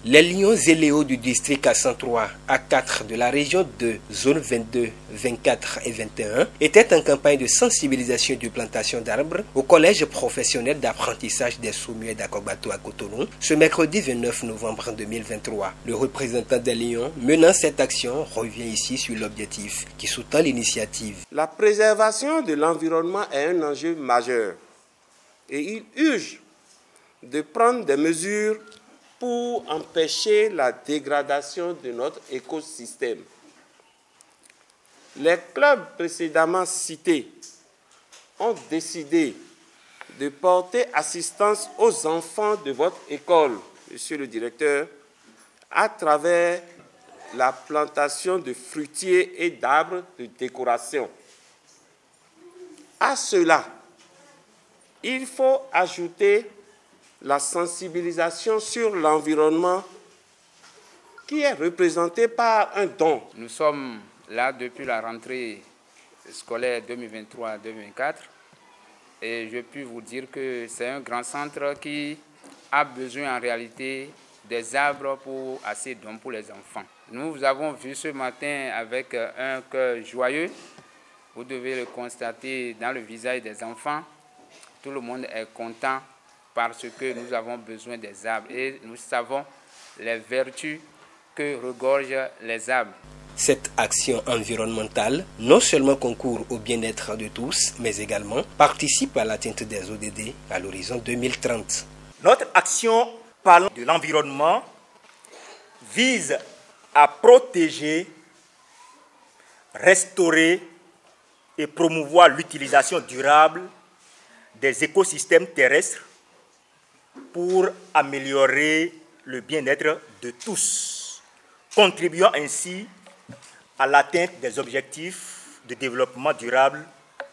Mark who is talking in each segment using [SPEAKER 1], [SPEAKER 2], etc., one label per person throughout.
[SPEAKER 1] Les lions et léos du district A103, A4 de la région de zone 22, 24 et 21 étaient en campagne de sensibilisation de plantation d'arbres au collège professionnel d'apprentissage des Sourds-Muets d'Akogbato à Cotonou ce mercredi 29 novembre 2023. Le représentant des lions menant cette action revient ici sur l'objectif qui sous-tend l'initiative.
[SPEAKER 2] La préservation de l'environnement est un enjeu majeur et il urge de prendre des mesures pour empêcher la dégradation de notre écosystème. Les clubs précédemment cités ont décidé de porter assistance aux enfants de votre école, monsieur le directeur, à travers la plantation de fruitiers et d'arbres de décoration. À cela, il faut ajouter la sensibilisation sur l'environnement qui est représentée par un don.
[SPEAKER 3] Nous sommes là depuis la rentrée scolaire 2023-2024 et je puis vous dire que c'est un grand centre qui a besoin en réalité des arbres pour assez d'hommes pour les enfants. Nous avons vu ce matin avec un cœur joyeux, vous devez le constater dans le visage des enfants, tout le monde est content parce que nous avons besoin des arbres et nous savons les vertus que regorgent les arbres.
[SPEAKER 1] Cette action environnementale non seulement concourt au bien-être de tous, mais également participe à l'atteinte des ODD à l'horizon 2030.
[SPEAKER 4] Notre action parlant de l'environnement vise à protéger, restaurer et promouvoir l'utilisation durable des écosystèmes terrestres pour améliorer le bien-être de tous, contribuant ainsi à l'atteinte des objectifs de développement durable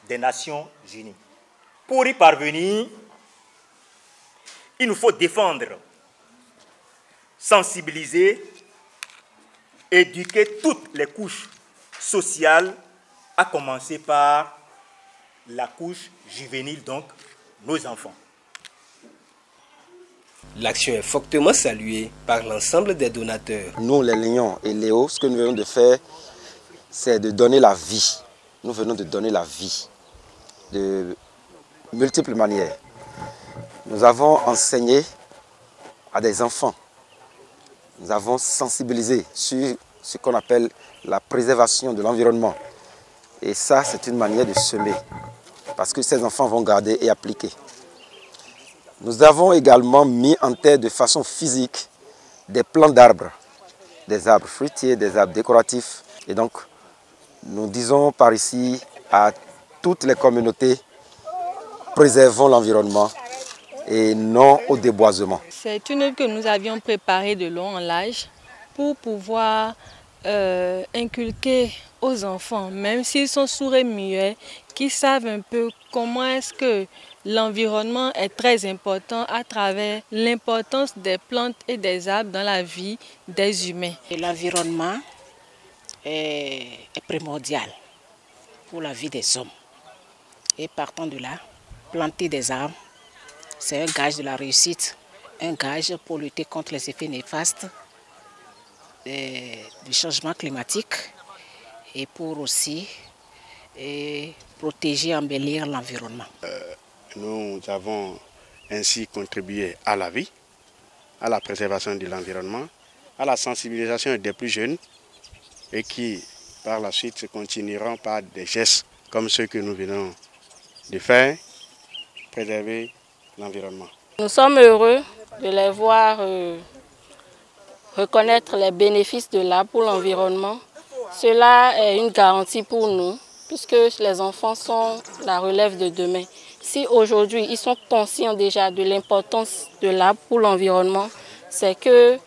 [SPEAKER 4] des Nations Unies. Pour y parvenir, il nous faut défendre, sensibiliser, éduquer toutes les couches sociales, à commencer par la couche juvénile, donc nos enfants.
[SPEAKER 1] L'action est fortement saluée par l'ensemble des donateurs.
[SPEAKER 5] Nous, les lions et Léo, ce que nous venons de faire, c'est de donner la vie. Nous venons de donner la vie de multiples manières. Nous avons enseigné à des enfants. Nous avons sensibilisé sur ce qu'on appelle la préservation de l'environnement. Et ça, c'est une manière de semer, parce que ces enfants vont garder et appliquer. Nous avons également mis en terre de façon physique des plants d'arbres, des arbres fruitiers, des arbres décoratifs. Et donc, nous disons par ici à toutes les communautés, préservons l'environnement et non au déboisement.
[SPEAKER 6] C'est une œuvre que nous avions préparée de long en large pour pouvoir inculquer aux enfants, même s'ils sont sourds et muets, qui savent un peu comment est-ce que l'environnement est très important à travers l'importance des plantes et des arbres dans la vie des humains.
[SPEAKER 7] L'environnement est primordial pour la vie des hommes. Et partant de là, planter des arbres, c'est un gage de la réussite, un gage pour lutter contre les effets néfastes du changement climatique et pour aussi protéger, embellir l'environnement.
[SPEAKER 2] Nous avons ainsi contribué à la vie, à la préservation de l'environnement, à la sensibilisation des plus jeunes et qui, par la suite, se continueront par des gestes comme ceux que nous venons de faire, préserver l'environnement.
[SPEAKER 8] Nous sommes heureux de les voir reconnaître les bénéfices de l'arbre pour l'environnement. Cela est une garantie pour nous, puisque les enfants sont la relève de demain. Si aujourd'hui ils sont conscients déjà de l'importance de l'arbre pour l'environnement, c'est que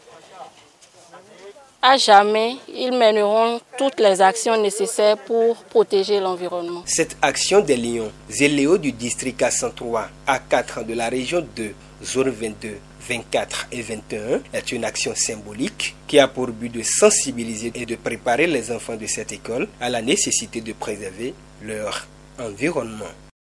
[SPEAKER 8] à jamais, ils mèneront toutes les actions nécessaires pour protéger l'environnement.
[SPEAKER 1] Cette action des lions et léos du district A103, A4 de la région de zone 22, 24 et 21 est une action symbolique qui a pour but de sensibiliser et de préparer les enfants de cette école à la nécessité de préserver leur environnement.